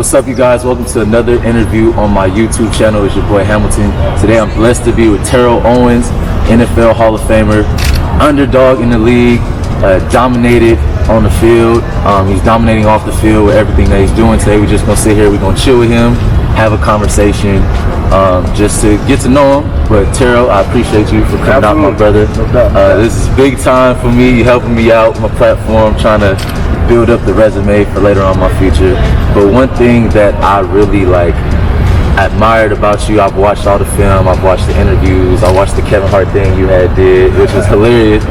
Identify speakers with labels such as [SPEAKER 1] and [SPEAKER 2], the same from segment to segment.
[SPEAKER 1] What's up, you guys? Welcome to another interview on my YouTube channel. It's your boy Hamilton. Today I'm blessed to be with Terrell Owens, NFL Hall of Famer, underdog in the league, dominated on the field. He's dominating off the field with everything that he's doing today. We're just gonna sit here, we're gonna chill with him, have a conversation, just to get to know him. But Terrell, I appreciate you for coming out, my brother. This is big time for me. You helping me out with my platform, trying to build up the resume for later on my future. But one thing that I really admired about you, I've watched all the film, I've watched the interviews, I watched the Kevin Hart thing you did, which was hilarious,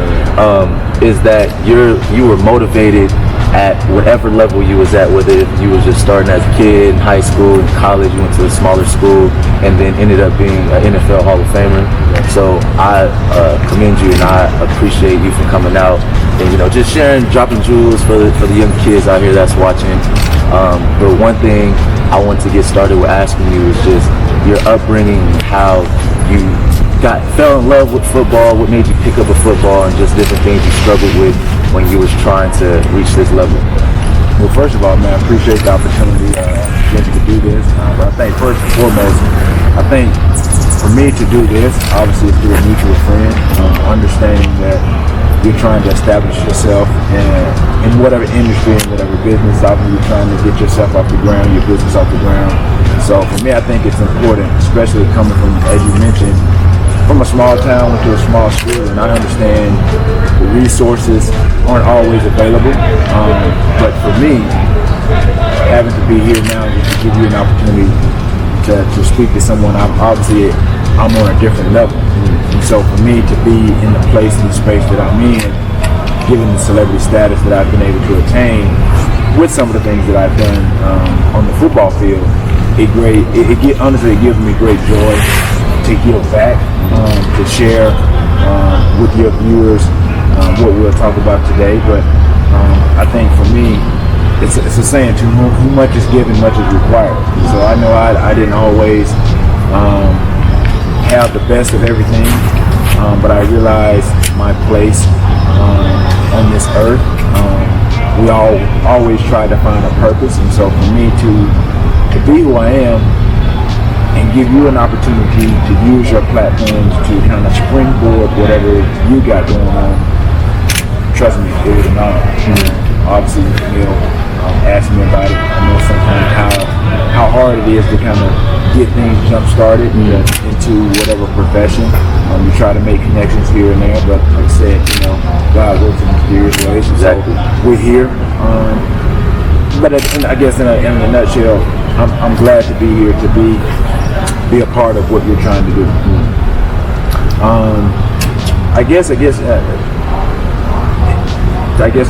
[SPEAKER 1] is that you were motivated at whatever level you was at, whether you was just starting as a kid in high school, in college, you went to a smaller school, and then ended up being an NFL Hall of Famer. So I commend you, and I appreciate you for coming out and just sharing, dropping jewels for the young kids out here that's watching. But one thing I want to get started with asking you is just your upbringing, how you fell in love with football, what made you pick up a football, and just different things you struggled with when you was trying to reach this level.
[SPEAKER 2] Well, first of all, man, I appreciate the opportunity to do this. But I think first and foremost, I think for me to do this, obviously it's through a mutual friend, understanding that you're trying to establish yourself in whatever industry, in whatever business. Obviously, you're trying to get yourself off the ground, your business off the ground. So for me, I think it's important, especially coming from, as you mentioned, from a small town to a small school, and I understand the resources aren't always available. But for me, having to be here now just to give you an opportunity to speak to someone, I'm on a different level. And so for me to be in the place and the space that I'm in, given the celebrity status that I've been able to attain with some of the things that I've done on the football field, honestly, it gives me great joy to give back, to share with your viewers what we'll talk about today. But I think for me, it's a saying, to whom much is given, much is required. So I know I didn't always have the best of everything, but I realized my place on this earth. We always try to find a purpose, and so for me to be who I am and give you an opportunity to use your platforms to kind of springboard whatever you got going on, trust me, it was an honor. Obviously, ask me about it. I know sometimes how hard it is to kind of get things jump started into whatever profession. You try to make connections here and there, but like I said, God works in mysterious ways.
[SPEAKER 1] Exactly.
[SPEAKER 2] So we're here. But I guess in a nutshell, I'm glad to be here to be a part of what you're trying to do. I guess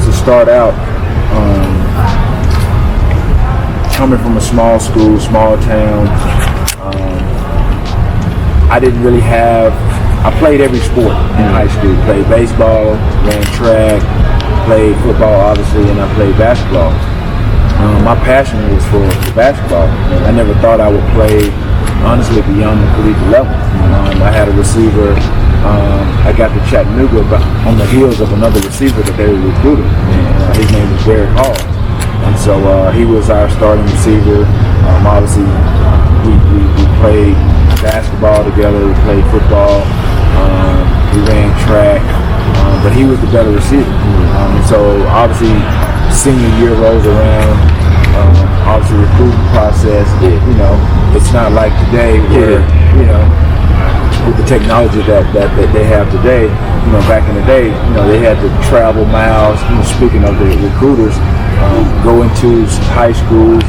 [SPEAKER 2] to start out, coming from a small school, small town, I didn't really I played every sport in high school. Played baseball, ran track, played football obviously, and I played basketball. My passion was for basketball. I never thought I would play, honestly, beyond the collegiate level. I had a receiver. I got to Chattanooga on the heels of another receiver that they were recruiting. And his name was Derek Hall. And so he was our starting receiver. Obviously, we played basketball together. We played football. We ran track. But he was the better receiver. And so obviously, senior year rolls around. Obviously, recruiting process. It's not like today where with the technology that they have today. Back in the day, they had to travel miles. Speaking of the recruiters, go into high schools,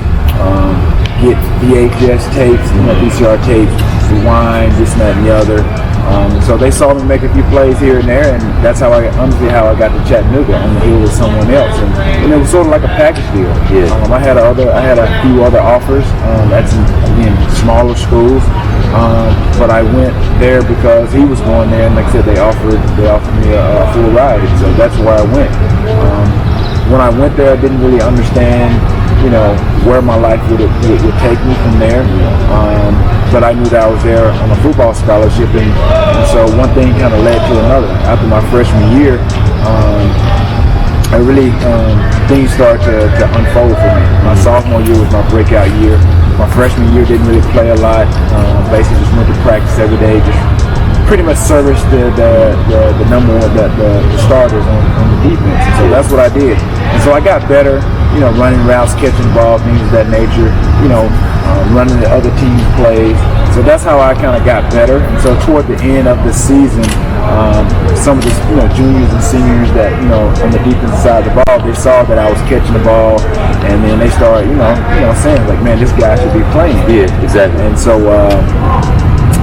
[SPEAKER 2] get VHS tapes, VCR tapes, rewind, this, and that, and the other. So they saw me make a few plays here and there, and that's how I got to Chattanooga on the heel with someone else, and it was sort of like a package deal. I had a few other offers. That's again smaller schools, but I went there because he was going there, and like I said, they offered me a full ride, and so that's where I went. When I went there, I didn't really understand, where my life would take me from there. But I knew that I was there on a football scholarship, and so one thing kind of led to another. After my freshman year, I really things started to unfold for me. My sophomore year was my breakout year. My freshman year didn't really play a lot. Basically just went to practice every day, just pretty much serviced the number one, the starters on the defense. And so that's what I did. And so I got better, running routes, catching the ball, things of that nature, running the other team's plays. So that's how I kind of got better. And so toward the end of the season, some of the juniors and seniors that on the defensive side of the ball, they saw that I was catching the ball, and then they started saying like, man, this guy should be playing.
[SPEAKER 1] Yeah, exactly.
[SPEAKER 2] And so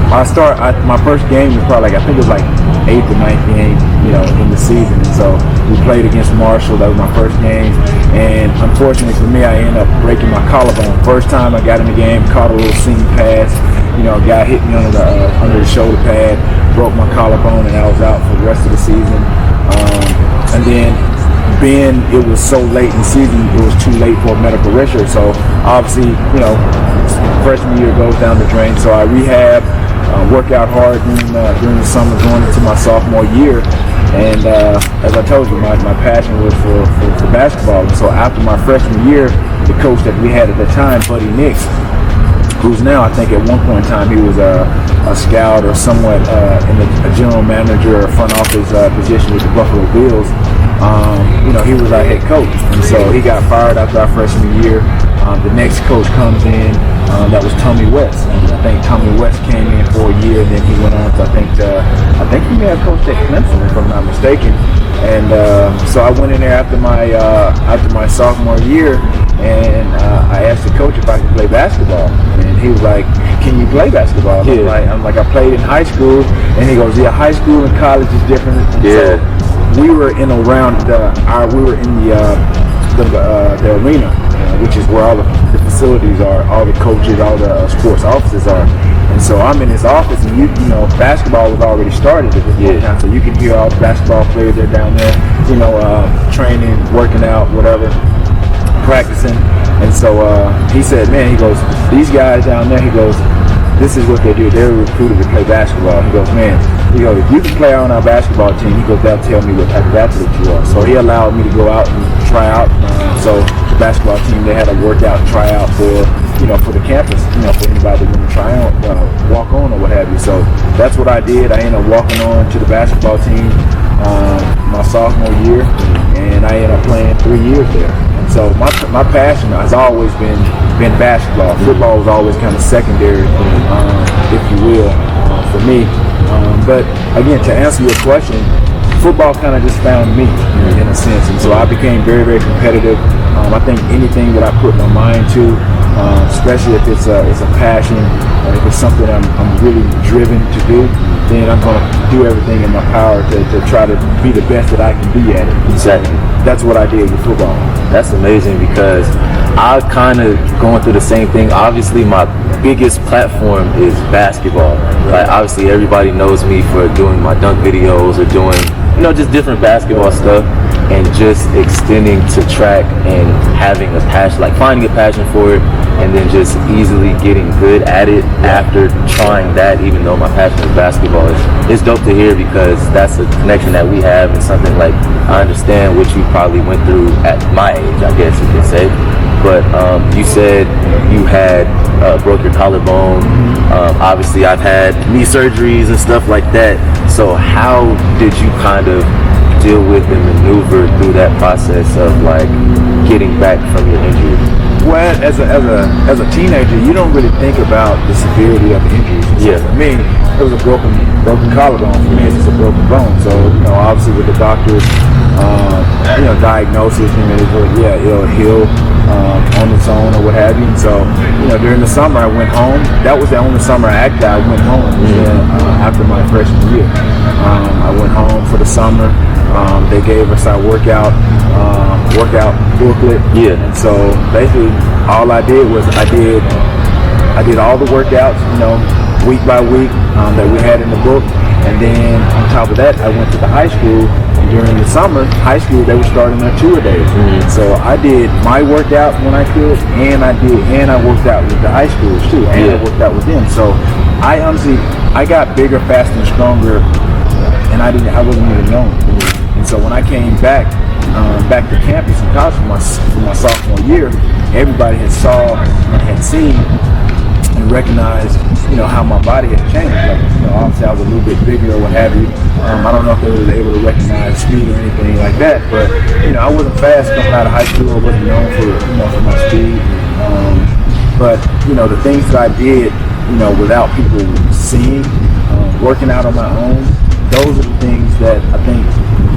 [SPEAKER 2] my first game was probably I think it was like 8th or 9th game, in the season. And so we played against Marshall. That was my first game. And unfortunately for me, I ended up breaking my collarbone. First time I got in the game, caught a little seam pass. A guy hit me under the shoulder pad, broke my collarbone, and I was out for the rest of the season. And then being it was so late in the season, it was too late for a medical redshirt. So obviously, freshman year goes down the drain. So I rehab, work out hard during the summer going into my sophomore year. And as I told you, my passion was for basketball. And so after my freshman year, the coach that we had at the time, Buddy Nix, who's now, I think at one point in time, he was a scout or somewhat in a general manager or front office position with the Buffalo Bills. He was our head coach. And so he got fired after our freshman year. The next coach comes in, that was Tommy West. And I think Tommy West came in for a year, and then he went on to, I think he may have coached at Clemson, if I'm not mistaken. And so I went in there after my sophomore year, and I asked the coach if I could play basketball, and he was like, "Can you play basketball?" Yeah. I'm like, "I played in high school," and he goes, "Yeah, high school and college is different." And
[SPEAKER 1] yeah.
[SPEAKER 2] So we were in the arena, which is where all the facilities are, all the coaches, all the sports offices are. And so I'm in his office, and basketball was already started at this point in time. So you can hear all the basketball players that are down there, training, working out, whatever, practicing. And so he said, man, he goes, these guys down there, he goes, this is what they do. They're recruited to play basketball. He goes, man, if you can play on our basketball team, he goes, that'll tell me what type of athlete you are. So he allowed me to go out and try out. So the basketball team, they had a workout tryout for the campus, for anybody that want to try out, walk on or what have you. So that's what I did. I ended up walking on to the basketball team my sophomore year, and I ended up playing 3 years there. And so my passion has always been basketball. Football was always kind of secondary, if you will, for me. But again, to answer your question, football kind of just found me in a sense, and so I became very, very competitive. I think anything that I put my mind to, especially if it's a passion, or if it's something I'm really driven to do, then I'm going to do everything in my power to try to be the best that I can be at it.
[SPEAKER 1] Exactly.
[SPEAKER 2] That's what I did with football.
[SPEAKER 1] That's amazing, because I kind of going through the same thing. Obviously, my biggest platform is basketball. Like, obviously, everybody knows me for doing my dunk videos or doing, just different basketball stuff, and just extending to track and having a passion, like finding a passion for it, and then just easily getting good at it after trying that, even though my passion is basketball. It's dope to hear, because that's a connection that we have, and something like I understand what you probably went through at my age, I guess you could say. But you said you had broke your collarbone. Obviously, I've had knee surgeries and stuff like that. So how did you kind of deal with and maneuver through that process of like getting back from your injury?
[SPEAKER 2] Well, as a teenager, you don't really think about the severity of the injuries. So for me, it was a broken collarbone. For me, it's just a broken bone. So obviously with the doctor's diagnosis, it'll heal on its own or what have you. And so during the summer, I went home. That was the only summer I went home after my freshman year. I went home for the summer. They gave us our workout booklet. Yeah. And so basically, all I did was I did all the workouts, week by week that we had in the book. And then on top of that, I went to the high school. And during the summer, high school, they were starting their tour days. So I did my workout when I could, and I worked out with the high schools too, and I worked out with them. So I honestly, I got bigger, faster, and stronger, and I wasn't even known. And so when I came back, back to campus in college for my sophomore year, everybody had seen and recognized, how my body had changed. Like, obviously I was a little bit bigger or what have you. I don't know if they were able to recognize speed or anything like that, but I wasn't fast coming out of high school. I wasn't known for my speed. But the things that I did, without people seeing, working out on my own, those are the things that I think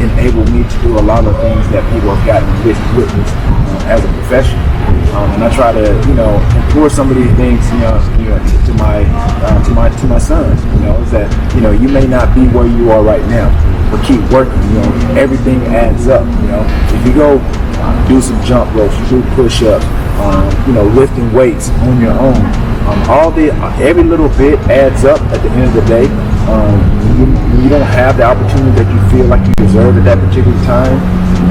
[SPEAKER 2] enabled me to do a lot of things that people have gotten witness as a professional. And I try to, implore some of these things, to my sons. Is that you may not be where you are right now, but keep working. Everything adds up. If you go do some jump ropes, do push-ups, lifting weights on your own, every little bit adds up at the end of the day. You don't have the opportunity that you feel like you deserve at that particular time.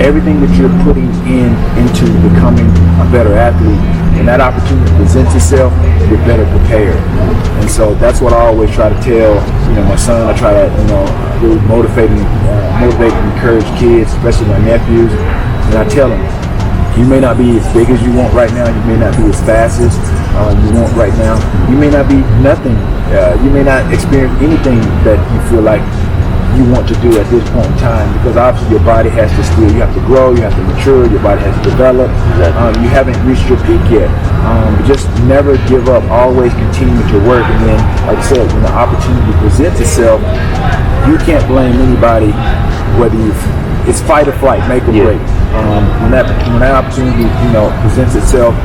[SPEAKER 2] Everything that you're putting into becoming a better athlete, and that opportunity presents itself, you're better prepared. And so that's what I always try to tell, my son. I try to, really motivate and encourage kids, especially my nephews. And I tell them, you may not be as big as you want right now. You may not be as fast as you want right now. You may not be nothing. You may not experience anything that you feel like you want to do at this point in time, because obviously your body has to you have to grow, you have to mature, your body has to develop. Exactly. You haven't reached your peak yet. Just never give up. Always continue to work. And then, like I said, when the opportunity presents itself, you can't blame anybody, whether it's fight or flight, make or break. When that opportunity, presents itself,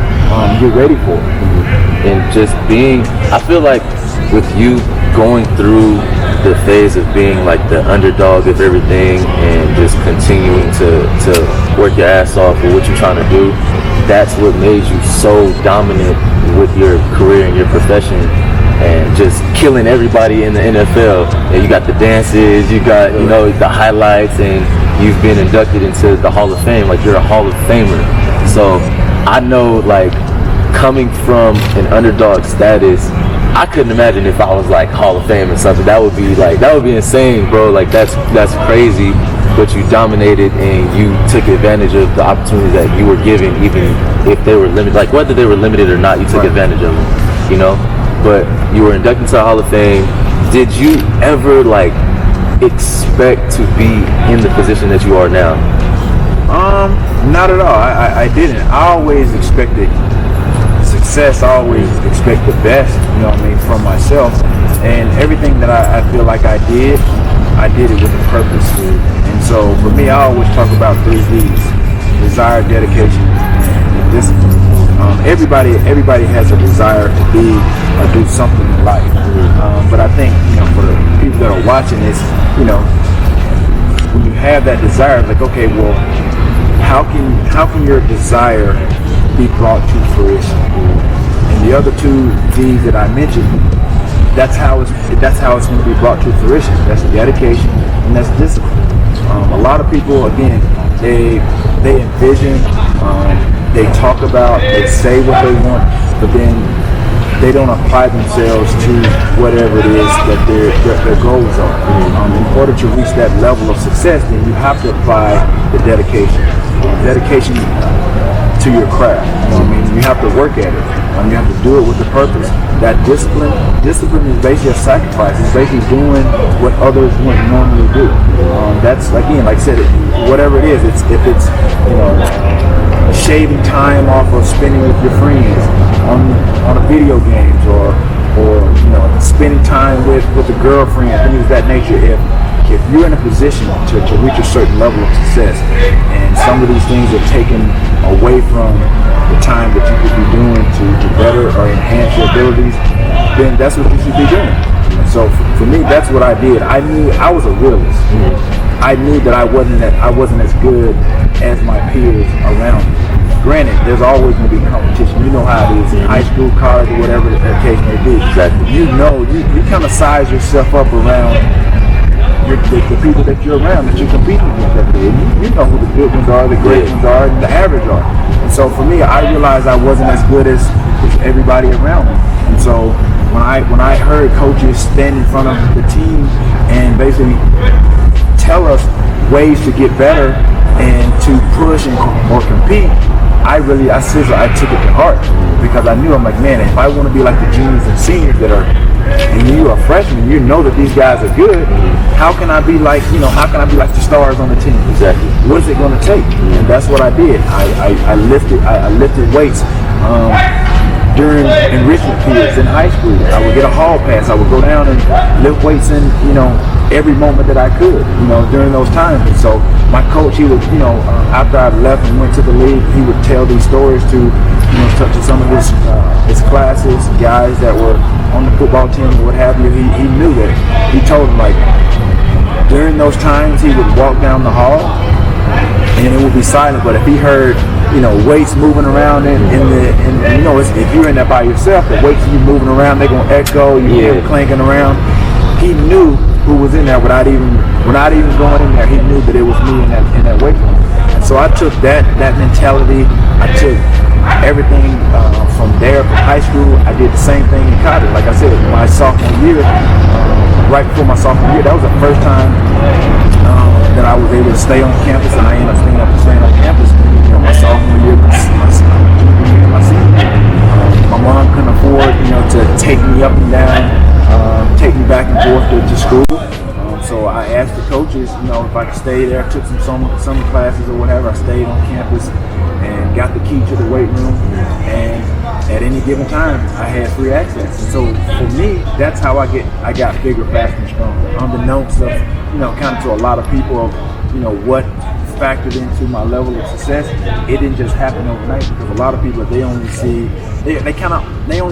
[SPEAKER 2] you're ready for it.
[SPEAKER 1] And just I feel like with you going through the phase of being like the underdog of everything and just continuing to work your ass off for what you're trying to do, that's what made you so dominant with your career and your profession, and just killing everybody in the NFL. And you got the dances, you got the highlights, and you've been inducted into the Hall of Fame. Like, you're a Hall of Famer. So I know, like, coming from an underdog status, I couldn't imagine if I was like Hall of Fame or something. That would be insane, bro. Like, that's crazy. But you dominated and you took advantage of the opportunities that you were given, even if they were limited. Like, whether they were limited or not, you took advantage of them, But you were inducted into the Hall of Fame. Did you ever, like, expect to be in the position that you are now?
[SPEAKER 2] Not at all. I didn't. I always expected success. I always expect the best, from myself. And everything that I feel like I did it with a purpose. And so for me, I always talk about 3 D's: desire, dedication, and discipline. Everybody has a desire to be or do something in life. But I think, for the people that are watching this, when you have that desire, like, okay, well, how can your desire be brought to fruition? And the other 2 D's that I mentioned, that's how it's going to be brought to fruition. That's dedication and that's discipline. A lot of people, again, they envision, they talk about, they say what they want, but then they don't apply themselves to whatever it is that their goals are. In order to reach that level of success, then you have to apply the dedication to your craft. You have to work at it. You have to do it with a purpose. That discipline is basically a sacrifice. It's basically doing what others wouldn't normally do. That's, again, like I said, whatever it is. If it's shaving time off of spending with your friends on a video games, or spending time with a girlfriend, things of that nature. If you're in a position to reach a certain level of success, and some of these things are taken away from the time that you could be doing to better or enhance your abilities, then that's what you should be doing. And so for me, that's what I did. I knew I was a realist. I knew that I wasn't as good as my peers around me. Granted, there's always going to be competition. You know how it is in high school, college, or whatever the case may be. Exactly. You kind of size yourself up around the people that you're around, that you're competing against every day. You know who the good ones are, the great ones are, and the average are. And so for me, I realized I wasn't as good as everybody around me. And so when I heard coaches stand in front of the team and basically tell us ways to get better and to push or compete, I took it to heart, because I knew, I'm like, man, if I want to be like the juniors and seniors that are, and you're a freshman, you know that these guys are good. How can I be like, how can I be like the stars on the team?
[SPEAKER 1] Exactly.
[SPEAKER 2] What is it going to take? And that's what I did. I lifted weights. During enrichment periods in high school, I would get a hall pass. I would go down and lift weights in, every moment that I could, during those times. And so my coach, he would, after I left and went to the league, he would tell these stories to, to some of his classes, guys that were on the football team or what have you. He knew that. He told them, like, during those times, he would walk down the hall and it would be silent. But if he heard, weights moving around if you're in there by yourself, the weights you moving around, they're gonna echo, you hear them clanking around. He knew who was in there without even going in there. He knew that it was me in that weight room. And so I took that mentality. I took everything from there, from high school. I did the same thing in college. Like I said, my sophomore year, right before my sophomore year, that was the first time that I was able to stay on campus, and I ended up staying on campus. My sophomore year, my senior year. My mom couldn't afford, to take me up and down, take me back and forth to school. So I asked the coaches, if I could stay there. Took some summer classes or whatever. I stayed on campus and got the key to the weight room. And at any given time, I had free access. And so for me, that's how I got bigger, faster, and stronger. Unbeknownst of, kind of to a lot of people of, what factored into my level of success. It didn't just happen overnight, because a lot of people, they only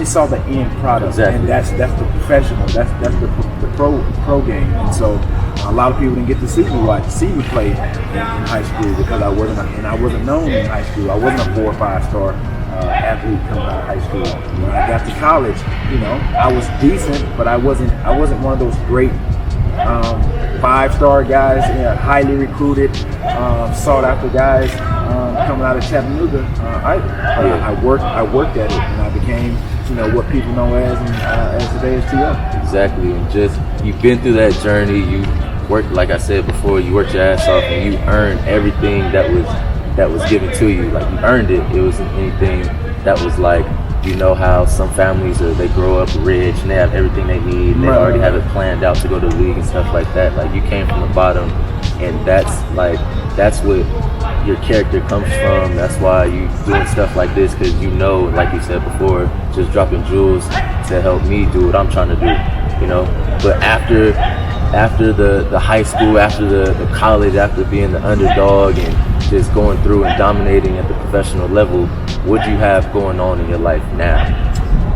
[SPEAKER 2] saw the end product.
[SPEAKER 1] Exactly.
[SPEAKER 2] And that's the professional, that's the pro game. And so a lot of people didn't get to see me play in high school, because I wasn't known in high school. I wasn't a 4 or 5 star athlete coming out of high school. When I got to college, I was decent, but I wasn't one of those great 5-star guys, highly recruited, sought after guys coming out of Chattanooga. I worked at it, and I became, what people know as today as TO.
[SPEAKER 1] Exactly, and just you've been through that journey. You worked, like I said before, you worked your ass off, and you earned everything that was given to you. Like, you earned it. It wasn't anything that was like, how some families they grow up rich and they have everything they need. They already have it planned out to go to the league and stuff like that. Like, you came from the bottom, and that's what your character comes from. That's why you doing stuff like this, because like you said before, just dropping jewels to help me do what I'm trying to do. But after the high school, after the college, after being the underdog and just going through and dominating at the professional level, what do you have going on in your life now?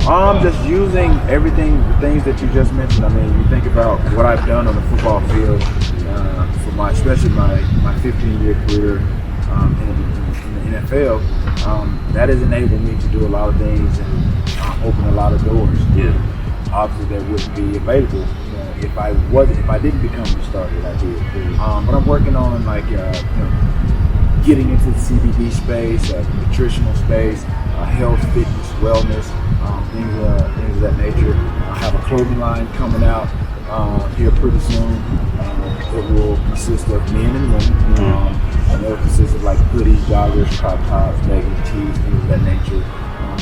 [SPEAKER 2] I'm just using the things that you just mentioned. I mean, you think about what I've done on the football field for especially my 15-year career in the NFL. That has enabled me to do a lot of things and open a lot of doors.
[SPEAKER 1] Yeah.
[SPEAKER 2] Obviously, that wouldn't be available if I didn't become the star that I did. But I'm working on getting into the CBD space, nutritional space, health, fitness, wellness, things of that nature. I have a clothing line coming out here pretty soon. It will consist of men and women. And it will consist of like hoodies, joggers, crop tops, leggings, tees, things of that nature.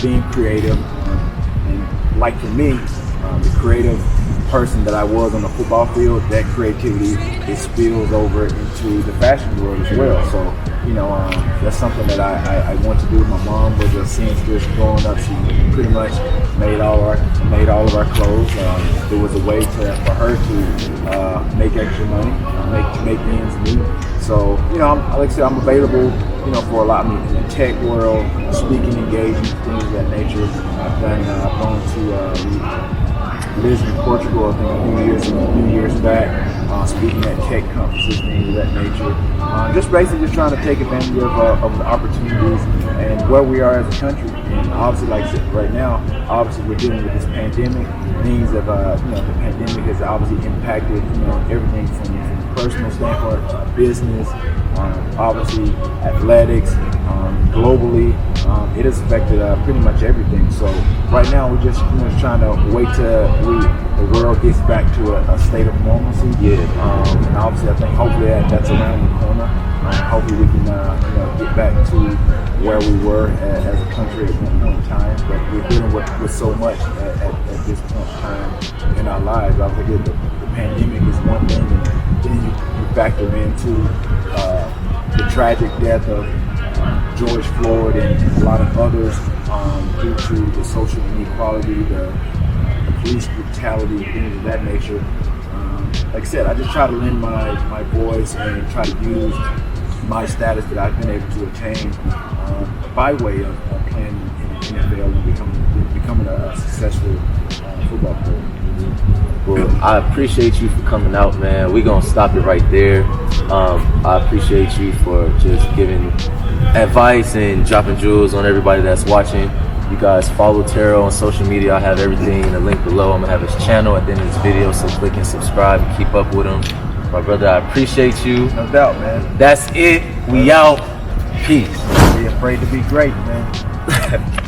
[SPEAKER 2] Being creative, and like for me, the creative person that I was on the football field, that creativity, it spills over into the fashion world as well. So, that's something that I want to do. My mom was a seamstress growing up. She pretty much made all of our clothes. It was a way for her to make extra money, make ends meet. So, like I said, I'm available, for a lot in the tech world, speaking engagements, things of that nature. I've gone to lived in Portugal, I think a few years back, speaking at tech conferences, things of that nature. Just basically trying to take advantage of the opportunities and where we are as a country. And obviously, like I said, right now, obviously we're dealing with this pandemic. Things of the pandemic has obviously impacted everything from a personal standpoint, business, obviously athletics, globally. It has affected pretty much everything. So right now we're just trying to wait till the world gets back to a state of normalcy.
[SPEAKER 1] Yeah.
[SPEAKER 2] And obviously I think hopefully that's around the corner. Hopefully we can get back to where we were as a country at one point in time. But we're dealing with so much at this point in time in our lives. I think the pandemic is one thing, and then you factor into the tragic death of George Floyd and a lot of others due to the social inequality, the police brutality, things of that nature. Like I said, I just try to lend my voice and try to use my status that I've been able to attain by way of playing in the NFL and becoming a successful football player.
[SPEAKER 1] Well, I appreciate you for coming out, man. We're going to stop it right there. I appreciate you for just giving advice and dropping jewels on everybody that's watching. You guys follow Terrell on social media. I have everything in the link below. I'm going to have his channel at the end of this video, so click and subscribe and keep up with him. My brother, I appreciate you.
[SPEAKER 2] No doubt, man.
[SPEAKER 1] That's it. We out. Peace.
[SPEAKER 2] Be afraid to be great, man.